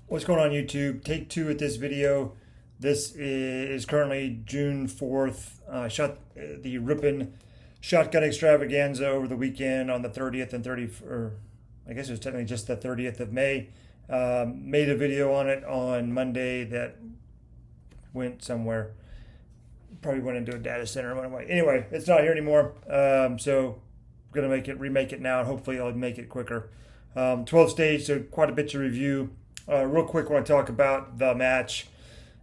What's going on YouTube? Take two at this video. This is currently June 4th. I shot the Ripon Shotgun Extravaganza over the weekend on the 30th and 30th, or I guess it was technically just the 30th of May. Made a video on it on Monday that went somewhere. Probably went into a data center. Anyway, it's not here anymore. So I'm going to remake it now, and hopefully I'll make it quicker. 12 stage, so quite a bit to review. Real quick, I want to talk about the match.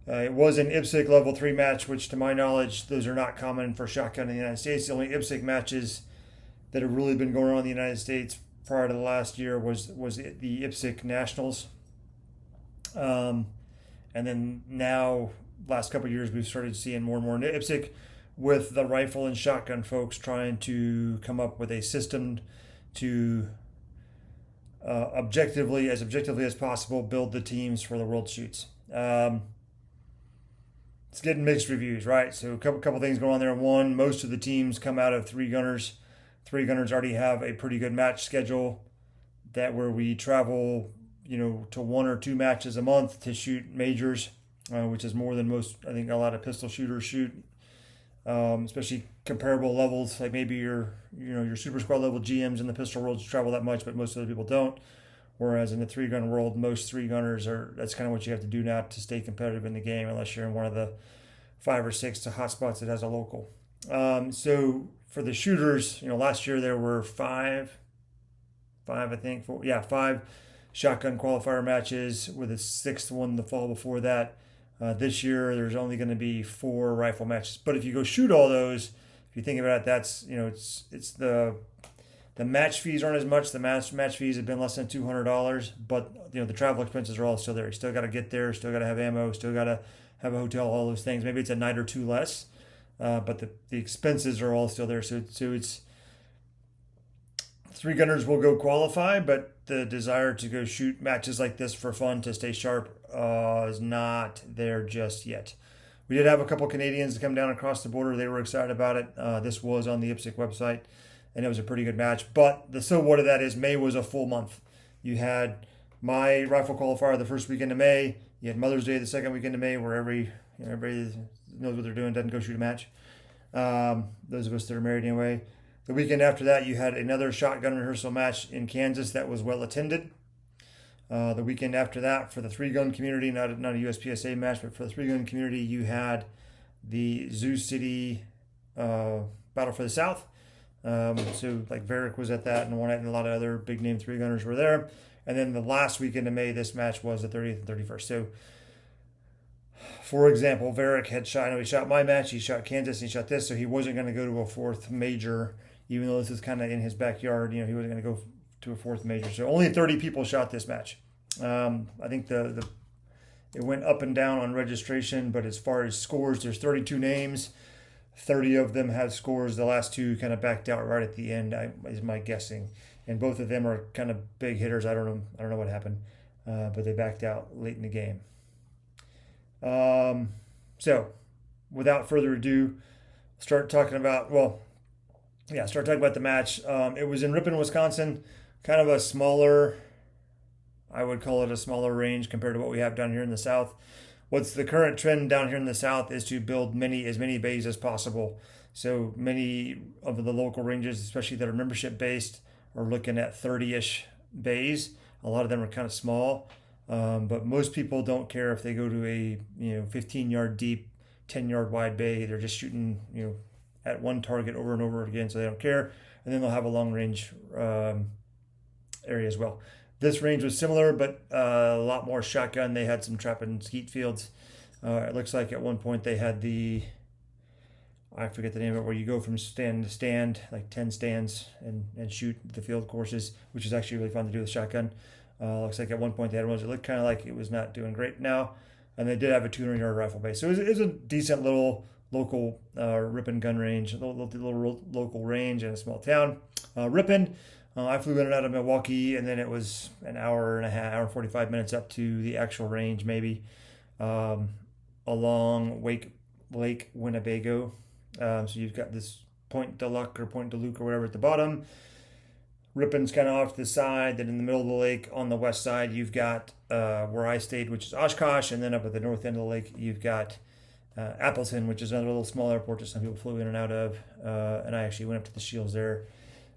It was an IPSC level 3 match, which to my knowledge, those are not common for shotgun in the United States. The only IPSC matches that have really been going on in the United States prior to the last year was the IPSC Nationals. And then now, last couple of years, we've started seeing more and more IPSC with the rifle and shotgun folks trying to come up with a system to objectively as possible build the teams for the world shoots. It's getting mixed reviews, right? So a couple things going on there. One, most of the teams come out of three gunners. Three gunners already have a pretty good match schedule that where we travel, to one or two matches a month to shoot majors, which is more than most, I think, a lot of pistol shooters shoot. Especially comparable levels, like maybe your super squad level GMs in the pistol world travel that much, but most other people don't. Whereas in the three gun world, most three gunners that's kind of what you have to do now to stay competitive in the game, unless you're in one of the 5 or 6 hotspots that has a local. So for the shooters, last year there were five shotgun qualifier matches, with a sixth one the fall before that. This year, there's only going to be 4 rifle matches. But if you go shoot all those, if you think about it, that's it's the match fees aren't as much. The match fees have been less than $200, but the travel expenses are all still there. You still got to get there, still got to have ammo, still got to have a hotel, all those things. Maybe it's a night or two less, but the expenses are all still there. So it's three gunners will go qualify, but the desire to go shoot matches like this for fun to stay sharp is not there just yet. We did have a couple Canadians come down across the border. They were excited about it. This was on the IPSC website, and it was a pretty good match. But the so what of that is May was a full month. You had my rifle qualifier the first weekend of May. You had Mother's Day the second weekend of May, where everybody knows what they're doing, doesn't go shoot a match. Those of us that are married anyway. The weekend after that, you had another shotgun rehearsal match in Kansas that was well attended. The weekend after that, for the three-gun community, not a USPSA match, but for the three-gun community, you had the Zoo City Battle for the South. So like Varick was at that, and a lot of other big-name three-gunners were there. And then the last weekend of May, this match was the 30th and 31st. So, for example, Varick had shot, he shot my match, he shot Kansas, and he shot this, so he wasn't going to go to a 4th major, even though this is kind of in his backyard. He wasn't going to go to a 4th major. So only 30 people shot this match. I think it went up and down on registration, but as far as scores, there's 32 names. 30 of them had scores. The last 2 kind of backed out right at the end, is my guessing. And both of them are kind of big hitters. I don't know what happened, but they backed out late in the game. So without further ado, start talking about the match. It was in Ripon, Wisconsin, kind of a smaller, I would call it a smaller range compared to what we have down here in the South. What's the current trend down here in the South is to build as many bays as possible. So many of the local ranges, especially that are membership based, are looking at 30-ish bays. A lot of them are kind of small. But most people don't care if they go to a 15-yard deep, 10-yard wide bay. They're just shooting at one target over and over again, so they don't care. And then they'll have a long range area as well. This range was similar, but a lot more shotgun. They had some trap and skeet fields. It looks like at one point they had I forget the name of it, where you go from stand to stand, like 10 stands, and shoot the field courses, which is actually really fun to do with shotgun. Looks like at one point they had ones that looked kind of like it was not doing great now. And they did have a 200-yard rifle base. So it was a decent little local Ripon gun range, a little local range in a small town. Ripon, I flew in and out of Milwaukee, and then it was an hour and 45 minutes up to the actual range, maybe, along Lake Winnebago. So you've got this Point de Luc or whatever at the bottom. Ripon's kind of off to the side. Then in the middle of the lake on the west side, you've got where I stayed, which is Oshkosh. And then up at the north end of the lake, you've got Appleton, which is another little small airport that some people flew in and out of. And I actually went up to the Shields there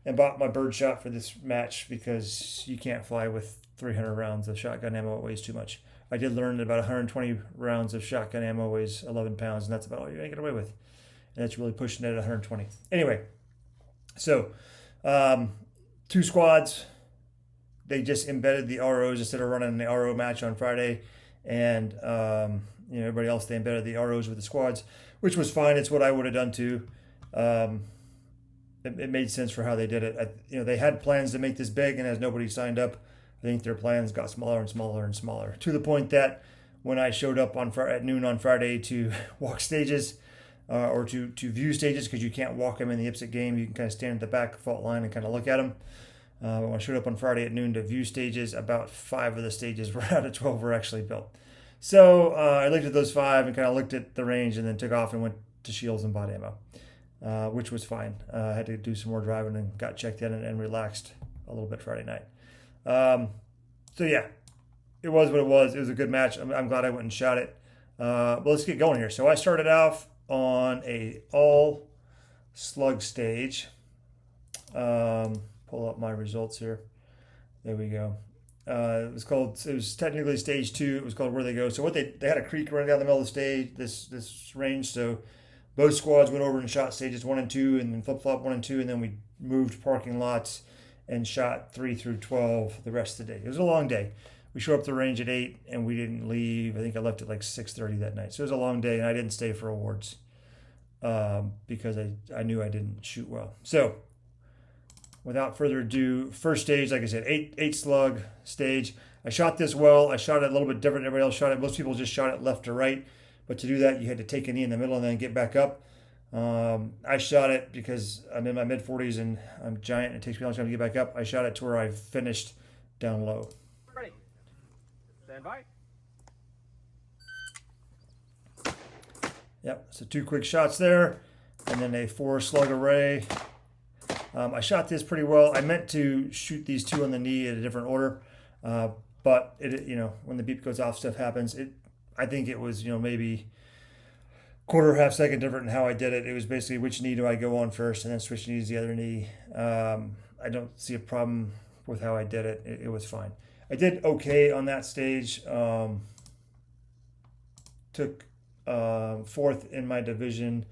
and bought my bird shot for this match because you can't fly with 300 rounds of shotgun ammo. It weighs too much. I did learn that about 120 rounds of shotgun ammo weighs 11 pounds, and that's about all you're going to get away with. And that's really pushing it at 120. Anyway, so 2 squads. They just embedded the ROs instead of running the RO match on Friday. And everybody else, they embedded the ROs with the squads, which was fine. It's what I would have done too. It made sense for how they did it. They had plans to make this big, and as nobody signed up, I think their plans got smaller and smaller and smaller, to the point that when I showed up at noon on Friday to walk stages or to view stages, because you can't walk them in the IPSC game, you can kind of stand at the back fault line and kind of look at them. When I showed up on Friday at noon to view stages, about 5 of the stages out of 12 were actually built. So I looked at those 5 and kind of looked at the range, and then took off and went to Shields and bought ammo, which was fine. I had to do some more driving and got checked in and relaxed a little bit Friday night. So yeah, it was what it was. It was a good match. I'm glad I went and shot it. But let's get going here. So I started off on a all slug stage. Pull up my results here. There we go. It was technically stage 2. It was called Where They Go. So they had a creek running down the middle of the stage, this range. So both squads went over and shot stages 1 and 2, and then flip-flop 1 and 2, and then we moved parking lots and shot 3 through 12 the rest of the day. It was a long day. We showed up the range at 8, and we didn't leave. I think I left at like 6:30 that night. So it was a long day, and I didn't stay for awards because I knew I didn't shoot well. So without further ado, first stage, like I said, 8 slug stage. I shot this well. I shot it a little bit different than everybody else shot it. Most people just shot it left to right. But to do that, you had to take a knee in the middle and then get back up. I shot it because I'm in my mid-40s and I'm giant and it takes me a long time to get back up. I shot it to where I finished down low. Ready. Stand by. Yep, so 2 quick shots there, and then a 4 slug array. I shot this pretty well. I meant to shoot these 2 on the knee in a different order, but when the beep goes off, stuff happens. I think it was maybe quarter, half second different in how I did it. It was basically which knee do I go on first, and then switch knees to the other knee. I don't see a problem with how I did it. It was fine. I did okay on that stage. Took 4th in my division,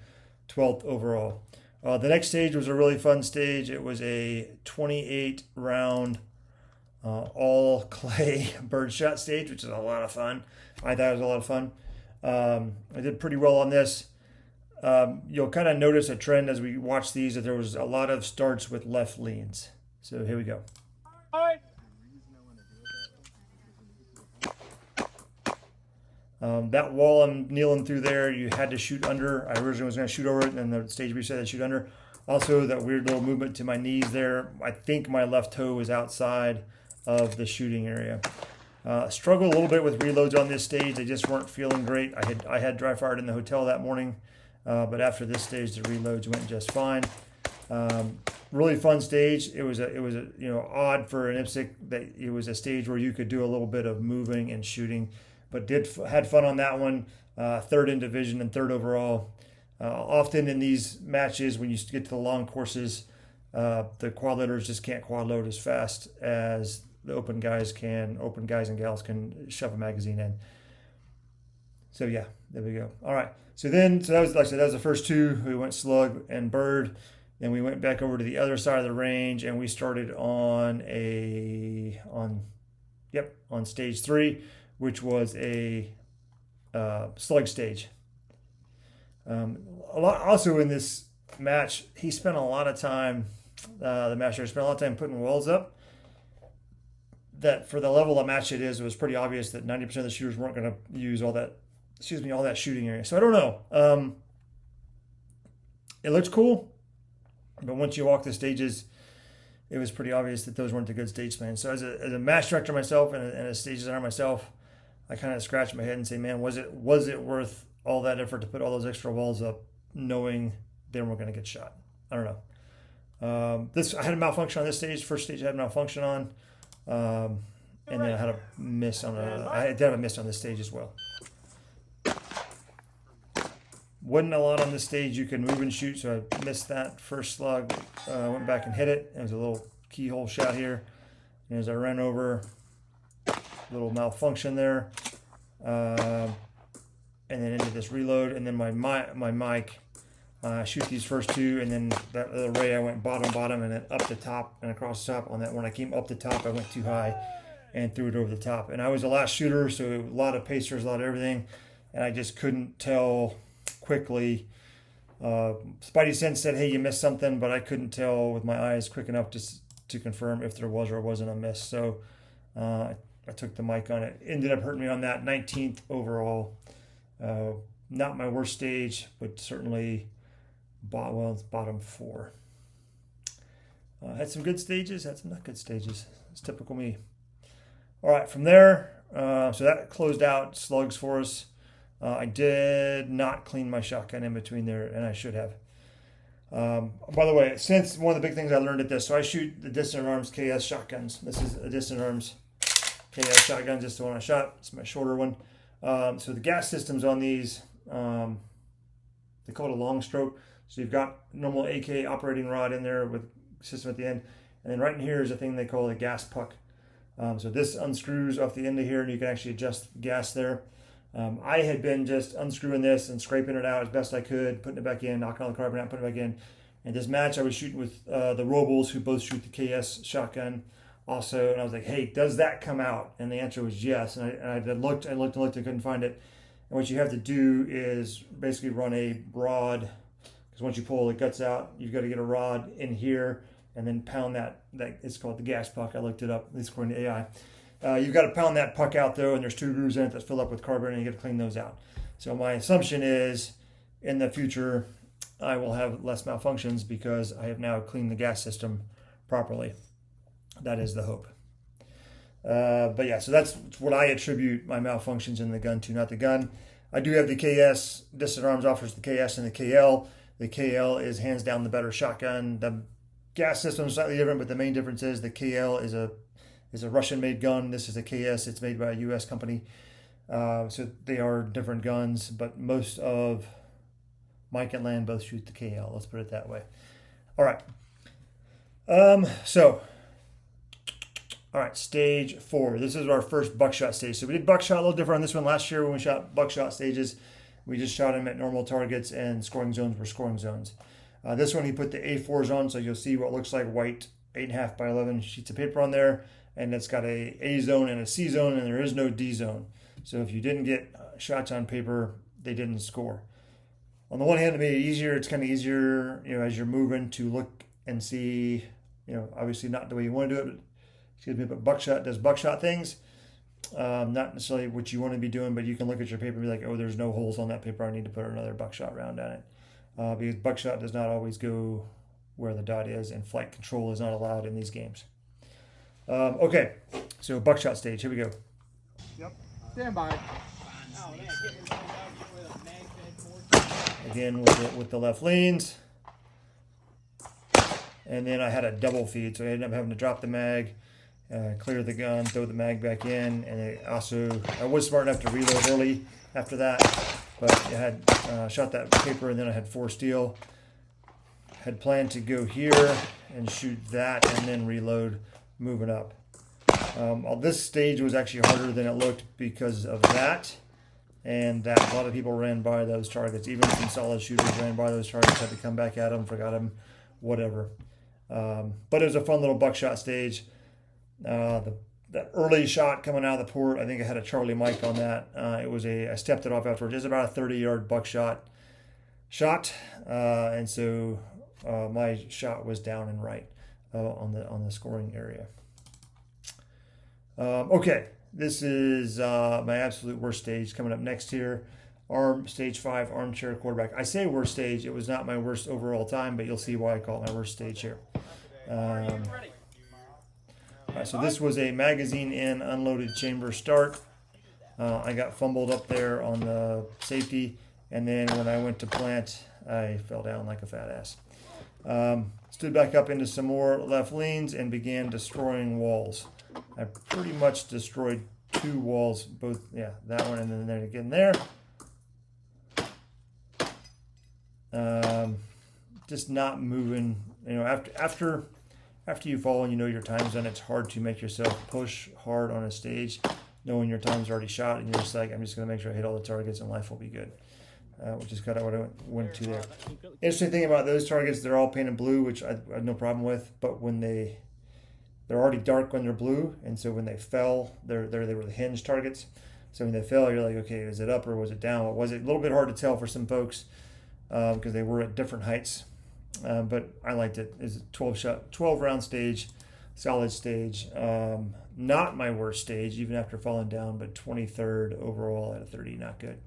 12th overall. The next stage was a really fun stage. It was a 28 round all clay birdshot stage, which is a lot of fun. I thought it was a lot of fun. I did pretty well on this. You'll kind of notice a trend as we watch these that there was a lot of starts with left leans. So here we go. That wall I'm kneeling through there, you had to shoot under. I originally was going to shoot over it, and then the stage reset, I shoot under. Also, that weird little movement to my knees there. I think my left toe was outside of the shooting area. Struggled a little bit with reloads on this stage. They just weren't feeling great. I had dry fired in the hotel that morning, but after this stage, the reloads went just fine. Really fun stage. It was odd for an IPSC that it was a stage where you could do a little bit of moving and shooting, but had fun on that one. 3rd in division and 3rd overall. Often in these matches, when you get to the long courses, the quad loaders just can't quad load as fast as the open guys and gals can shove a magazine in. So yeah, there we go. All right. So that was, like I said, that was the first 2. We went slug and bird. Then we went back over to the other side of the range, and we started on stage 3, which was a slug stage. Also in this match, he spent a lot of time. The master spent a lot of time putting walls up. That for the level of match it was pretty obvious that 90% of the shooters weren't going to use all that shooting area. So I don't know. It looks cool, but once you walk the stages, it was pretty obvious that those weren't the good stage plans. So as a match director myself and a stage designer myself, I kind of scratched my head and say, man, was it worth all that effort to put all those extra walls up, knowing they weren't going to get shot? I don't know. This I had a malfunction on this stage. First stage I had a malfunction on, and then I had a miss on I did have a miss on this stage as well. Wasn't a lot on this stage you can move and shoot, so I missed that first slug. Went back and hit it. It was a little keyhole shot here, and as I ran over, little malfunction there, and then into this reload, and then my mic. Shoot these first two, and then that little ray I went bottom, and then up the top and across the top on that. When I came up the top, I went too high and threw it over the top. And I was the last shooter, so a lot of pacers, a lot of everything, and I just couldn't tell quickly. Spidey sense said, "Hey, you missed something," but I couldn't tell with my eyes quick enough to confirm if there was or wasn't a miss. So I took the mic on it. Ended up hurting me on that 19th overall. Not my worst stage, but certainly. Well, it's bottom 4. Had some good stages, had some not good stages. It's typical me. All right, from there, so that closed out slugs for us. I did not clean my shotgun in between there, and I should have. By the way, since one of the big things I learned at this, so I shoot the Distant Arms KS shotguns. This is a Distant Arms KS shotgun, just the one I shot. It's my shorter one. So the gas systems on these, they call it a long stroke. So you've got normal AK operating rod in there with system at the end. And then right in here is a thing they call a gas puck. So this unscrews off the end of here, and you can actually adjust gas there. I had been just unscrewing this and scraping it out as best I could, putting it back in, knocking all the carbon out, putting it back in. And this match I was shooting with the Robles, who both shoot the KS shotgun also. And I was like, hey, does that come out? And the answer was yes. And I looked and looked and looked and couldn't find it. And what you have to do is basically run a rod. Once you pull the guts out, you've got to get a rod in here and then pound that it's called the gas puck. I looked it up, at least according to AI. You've got to pound that puck out though, and there's 2 grooves in it that's filled up with carbon, and you got to clean those out. So my assumption is in the future I will have less malfunctions because I have now cleaned the gas system properly. That is the hope. But yeah, so that's what I attribute my malfunctions in the gun to, not the gun. I do have the KS. Distant Arms offers the KS and the KL. The KL is hands down the better shotgun. The gas system is slightly different, but the main difference is the KL is a Russian-made gun. This is a KS. It's made by a U.S. company. So they are different guns, but most of Mike and Land both shoot the KL. Let's put it that way. All right. All right, stage 4. This is our first buckshot stage. So we did buckshot a little different on this one last year when we shot buckshot stages. We just shot him at normal targets, and scoring zones were scoring zones. This one he put the A4s on, so you'll see what looks like white 8.5 by 11 sheets of paper on there, and it's got a zone and a C zone, and there is no D zone. So if you didn't get shots on paper, they didn't score. On the one hand, it made it easier. It's kind of easier, as you're moving to look and see, obviously not the way you want to do it, but buckshot does buckshot things. Not necessarily what you want to be doing, but you can look at your paper and be like, oh, there's no holes on that paper. I need to put another buckshot round on it. Because buckshot does not always go where the dot is, and flight control is not allowed in these games. Okay, so buckshot stage. Here we go. Yep. Stand by. Again with the left leans. And then I had a double feed, so I ended up having to drop the mag. Clear the gun, throw the mag back in, and I was smart enough to reload early after that, but I had shot that paper, and then I had 4 steel. Had planned to go here and shoot that and then reload moving up. This stage was actually harder than it looked because of that, and that a lot of people ran by those targets. Even some solid shooters ran by those targets, had to come back at them, forgot them, whatever. But it was a fun little buckshot stage. The early shot coming out of the port, I think I had a Charlie Mike on that. I stepped it off afterwards. It was about a 30-yard buckshot shot, and so my shot was down and right on the scoring area. Okay, this is my absolute worst stage coming up next here. Stage 5, armchair quarterback. I say worst stage. It was not my worst overall time, but you'll see why I call it my worst stage here. All right, so this was a magazine in unloaded chamber start. I got fumbled up there on the safety, and then when I went to plant, I fell down like a fat ass. Stood back up into some more left leans and began destroying walls. I pretty much destroyed 2 walls, both, yeah, that one and then again there. Just not moving. You know, after you fall and you know your time's done, it's hard to make yourself push hard on a stage, knowing your time's already shot, and you're just like, I'm just going to make sure I hit all the targets and life will be good. Which is kind of what I went to there. Interesting thing about those targets, they're all painted blue, which I had no problem with. But when they're already dark when they're blue, and so when they fell, they were the hinge targets. So when they fell, you're like, okay, is it up or was it down? What was it? A little bit hard to tell for some folks because they were at different heights. But I liked it. It's a 12 round stage, solid stage. Not my worst stage, even after falling down, but 23rd overall out of 30, not good.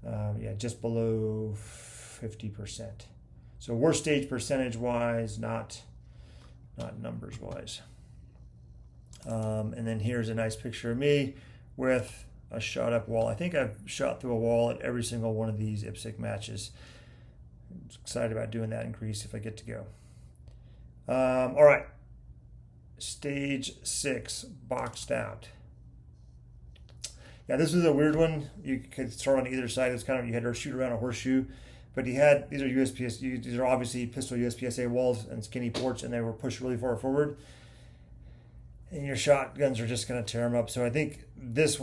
Yeah, just below 50%. So worst stage percentage wise, not numbers wise. And then here's a nice picture of me with a shot up wall. I think I've shot through a wall at every single one of these IPSC matches. I'm excited about doing that increase if I get to go. All right, stage 6, boxed out. Yeah, this is a weird one. You could start on either side. It's kind of, you had to shoot around a horseshoe, but these are USPS. These are obviously pistol USPSA walls and skinny ports, and they were pushed really far forward. And your shotguns are just going to tear them up. So I think this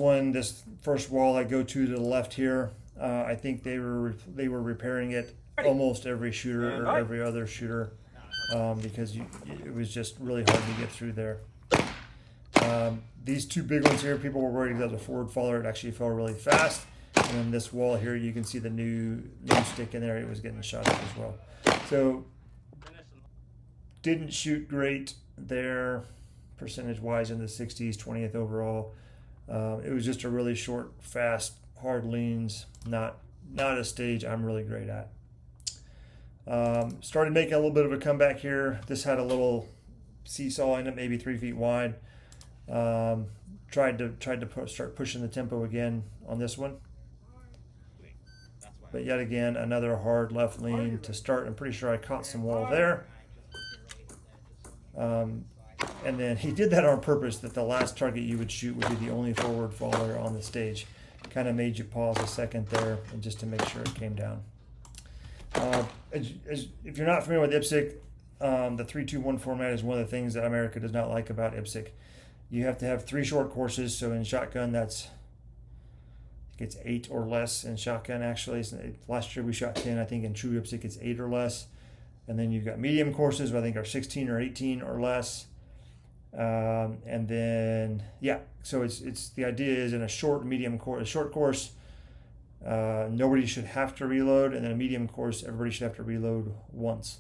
first wall I go to the left here, I think they were repairing it almost every shooter or every other shooter because it was just really hard to get through there. These 2 big ones here, people were worried that the forward faller, it actually fell really fast. And then this wall here, you can see the new stick in there. It was getting shot at as well. So didn't shoot great there, percentage-wise in the 60s, 20th overall. It was just a really short, fast, hard leans. Not a stage I'm really great at. Started making a little bit of a comeback here. This had a little seesaw in it, maybe 3 feet wide. Tried to start pushing the tempo again on this one, but yet again another hard left lean to start. I'm pretty sure I caught some wall there, and then he did that on purpose, that the last target you would shoot would be the only forward faller on the stage. Kind of made you pause a second there, and just to make sure it came down. If you're not familiar with IPSC, the 3-2-1 format is one of the things that America does not like about IPSC. You have to have 3 short courses. So in shotgun, it's 8 or less in shotgun, actually. Last year we shot 10. I think in true IPSC it's 8 or less. And then you've got medium courses, I think are 16 or 18 or less. And then, yeah, so it's the idea is in a short course, nobody should have to reload. And then a medium course, everybody should have to reload once.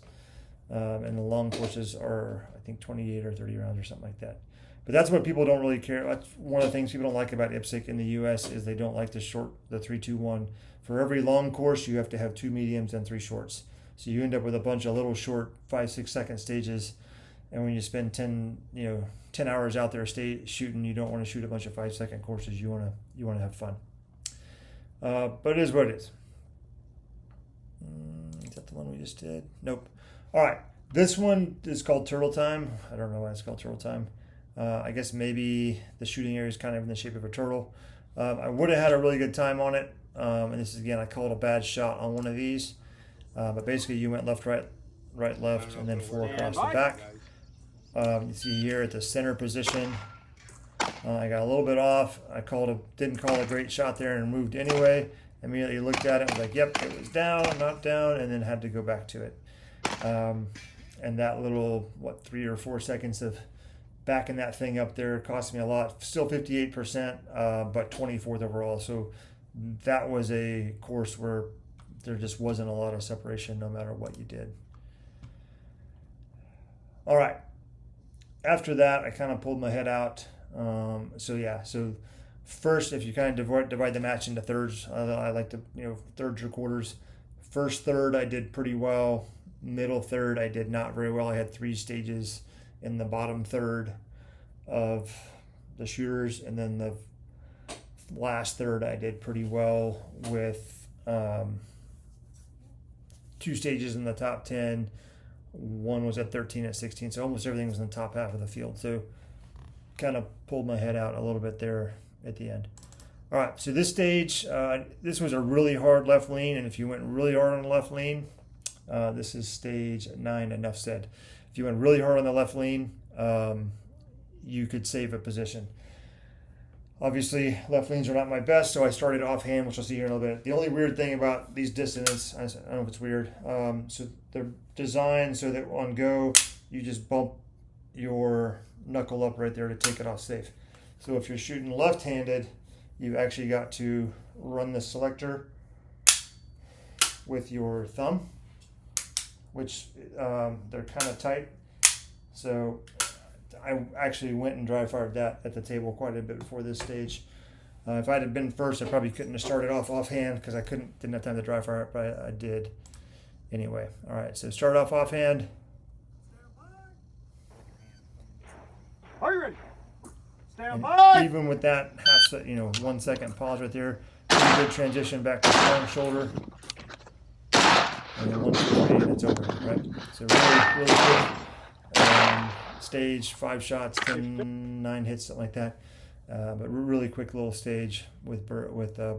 And the long courses are, I think, 28 or 30 rounds or something like that. But that's what people don't really care. That's one of the things people don't like about IPSC in the U.S. is they don't like the 3-2-1. For every long course, you have to have 2 mediums and 3 shorts. So you end up with a bunch of little short 5-6 second stages. And when you spend 10 hours out there shooting, you don't want to shoot a bunch of 5-second courses. You want to have fun. But it is what it is. Is that the one we just did? Nope. All right. This one is called Turtle Time. I don't know why it's called Turtle Time. I guess maybe the shooting area is kind of in the shape of a turtle. I would have had a really good time on it. And this is, again, I called a bad shot on one of these. But basically you went left, right, left, and then 4 across the back. You see here at the center position, I got a little bit off. I didn't call a great shot there and moved anyway. Immediately looked at it and was like, yep, it was down, not down, and then had to go back to it. And that little, 3 or 4 seconds of backing that thing up there cost me a lot. Still 58%, but 24th overall. So that was a course where there just wasn't a lot of separation no matter what you did. All right. After that, I kind of pulled my head out. So first, if you kind of divide the match into thirds, I like to, thirds or quarters. First third, I did pretty well. Middle third, I did not very well. I had 3 stages in the bottom third of the shooters, and then the last third I did pretty well with 2 stages in the top 10, one was at 13 at 16. So almost everything was in the top half of the field. So kind of pulled my head out a little bit there at the end. All right, so this stage, this was a really hard left lean, and if you went really hard on the left lean, this is stage 9, enough said. If you went really hard on the left lean, you could save a position. Obviously, left leans are not my best, so I started offhand, which I'll see here in a little bit. The only weird thing about these dissonants, I don't know if it's weird, so they're designed so that on go, you just bump your knuckle up right there to take it off safe. So if you're shooting left-handed, you've actually got to run the selector with your thumb, which they're kind of tight. So I actually went and dry fired that at the table quite a bit before this stage. If I'd have been first, I probably couldn't have started off offhand because I didn't have time to dry fire it, but I did anyway. All right, so start off offhand. Are you ready? Stand by. Even with that 1 second pause right there, pretty good transition back to strong shoulder. And then 1, 2, 3, and it's over, right? So really quick stage, 5 shots, 10, 9 hits, something like that. But really quick little stage with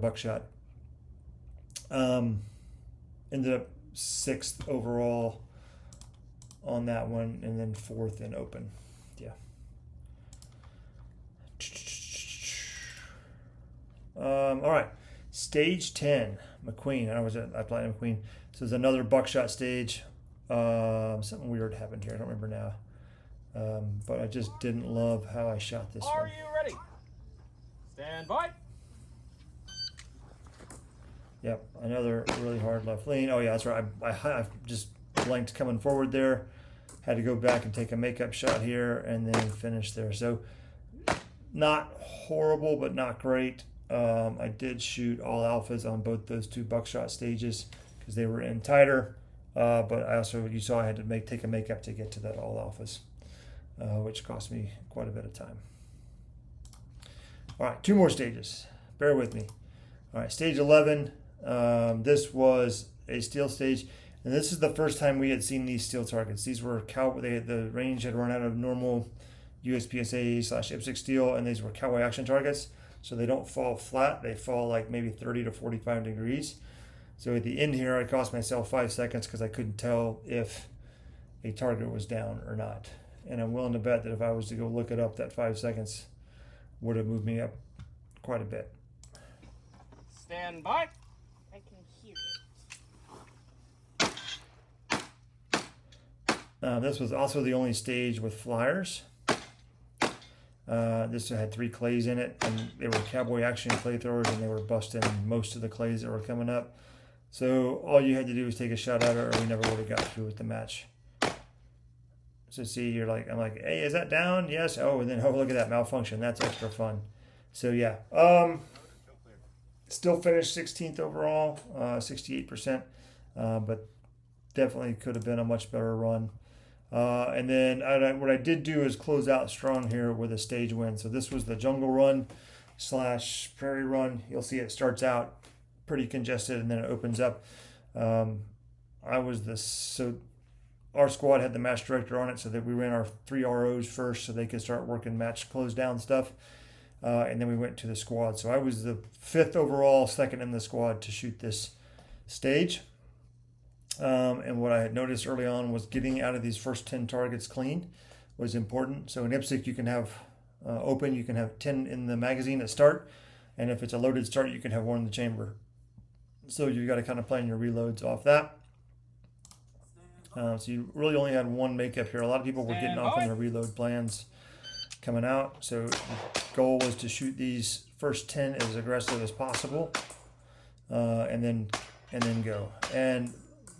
buckshot. Ended up 6th overall on that one, and then 4th in open. Yeah. All right, stage 10, McQueen. I played McQueen. So there's another buckshot stage. Something weird happened here. I don't remember now. But I just didn't love how I shot this one. Are you ready? Stand by. Yep, another really hard left lean. Oh yeah, that's right. I just blanked coming forward there. Had to go back and take a makeup shot here and then finish there. So not horrible, but not great. I did shoot all alphas on both those 2 buckshot stages because they were in tighter. But I also, you saw I had to take a makeup to get to that all alphas, which cost me quite a bit of time. All right, 2 more stages. Bear with me. All right, stage 11. This was a steel stage, and this is the first time we had seen these steel targets. These were the range had run out of normal USPSA/IPSC steel, and these were cowboy action targets. So they don't fall flat; they fall like maybe 30 to 45 degrees. So at the end here, I cost myself 5 seconds because I couldn't tell if a target was down or not. And I'm willing to bet that if I was to go look it up, that 5 seconds would have moved me up quite a bit. Stand by. I can hear it. This was also the only stage with flyers. This had 3 clays in it, and they were cowboy action clay throwers, and they were busting most of the clays that were coming up. So all you had to do was take a shot at it, or we never would have got through with the match. So see, I'm like, hey, is that down? Yes. Oh, and then look at that malfunction. That's extra fun. So yeah, still finished 16th overall, 68%, but definitely could have been a much better run. And then what I did do is close out strong here with a stage win. So this was the jungle run / prairie run. You'll see it starts out pretty congested and then it opens up. Our squad had the match director on it, so that we ran our 3 ROs first so they could start working match close down stuff. And then we went to the squad. So I was the 5th overall, 2nd in the squad to shoot this stage. And what I had noticed early on was getting out of these first 10 targets clean was important. So in IPSC, you can have open, you can have 10 in the magazine at start. And if it's a loaded start, you can have 1 in the chamber. So you got to kind of plan your reloads off that. So you really only had 1 makeup here. A lot of people were getting off on their reload plans coming out. So the goal was to shoot these first 10 as aggressive as possible, and then go. And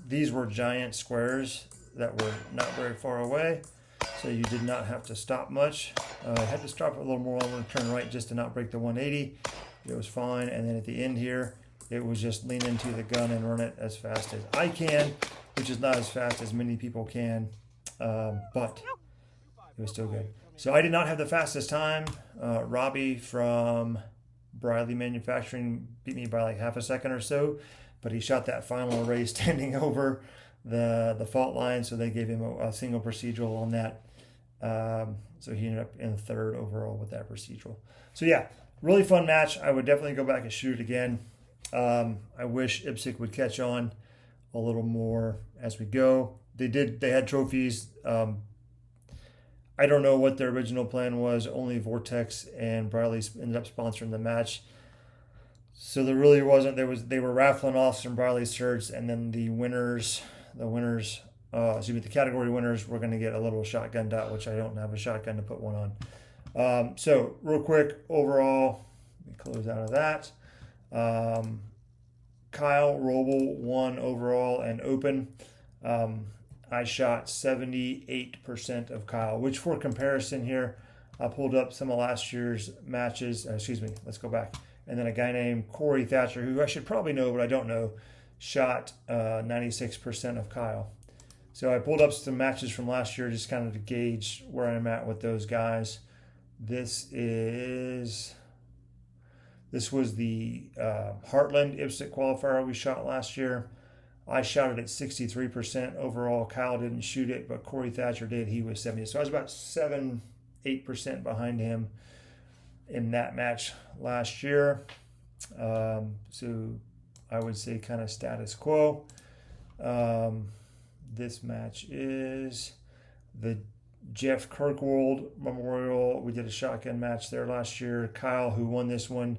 these were giant squares that were not very far away, so you did not have to stop much. I had to stop a little more on the turn right just to not break the 180. It was fine. And then at the end here, it was just lean into the gun and run it as fast as I can, which is not as fast as many people can, but it was still good. So I did not have the fastest time. Robbie from Briley Manufacturing beat me by like half a second or so, but he shot that final array standing over the fault line, so they gave him a single procedural on that. So he ended up in third overall with that procedural. So yeah, really fun match. I would definitely go back and shoot it again. I wish IPSC would catch on a little more as we go. They had trophies. I don't know what their original plan was. Only Vortex and Briley ended up sponsoring the match. So there really wasn't. They were raffling off some Briley shirts, and then the category winners were going to get a little shotgun dot, which I don't have a shotgun to put one on. So real quick, overall, let me close out of that. Kyle Roble won overall and open. I shot 78% of Kyle, which for comparison here, I pulled up some of last year's matches. Let's go back. And then a guy named Corey Thatcher, who I should probably know, but I don't know, shot 96% of Kyle. So I pulled up some matches from last year just kind of to gauge where I'm at with those guys. This was the Heartland IPSC qualifier we shot last year. I shot it at 63% overall. Kyle didn't shoot it, but Corey Thatcher did. He was 70. So I was about 8% behind him in that match last year. So I would say kind of status quo. This match is the Jeff Kirkwold Memorial. We did a shotgun match there last year. Kyle, who won this one,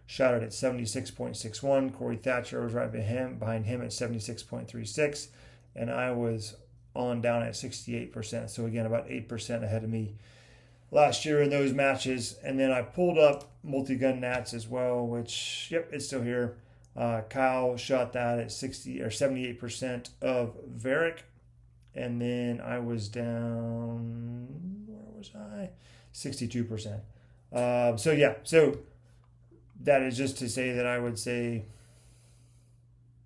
shot it at 76.61. Corey Thatcher was right behind him at 76.36. And I was on down at 68%. So again, about 8% ahead of me last year in those matches. And then I pulled up multi-gun nats as well, which, yep, it's still here. Kyle shot that at 78% of Varick. And then I was down, where was I? 62%. So that is just to say that I would say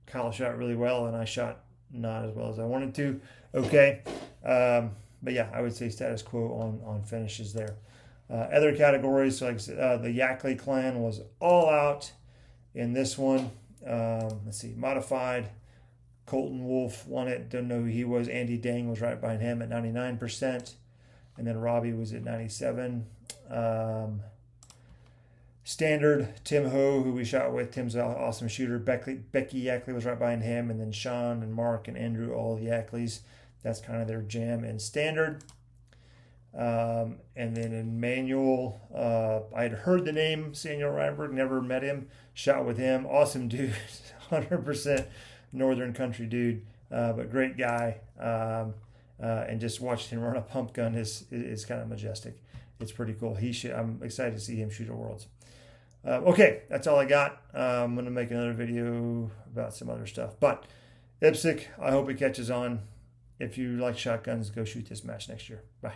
Kyle shot really well and I shot not as well as I wanted to. Okay. But yeah, I would say status quo on finishes there. Other categories, so like the Yackley clan was all out in this one. Let's see, modified. Colton Wolf won it. Don't know who he was. Andy Dang was right behind him at 99%. And then Robbie was at 97%. Standard, Tim Ho, who we shot with. Tim's an awesome shooter. Becky Yackley was right behind him. And then Sean and Mark and Andrew, all the Yackleys. That's kind of their jam in standard. And then in manual, I'd heard the name Samuel Reinberg, never met him. Shot with him. Awesome dude. 100% Northern Country dude. But great guy. And just watching him run a pump gun is kind of majestic. It's pretty cool. I'm excited to see him shoot at Worlds. Okay, that's all I got. I'm going to make another video about some other stuff. But IPSC, I hope it catches on. If you like shotguns, go shoot this match next year. Bye.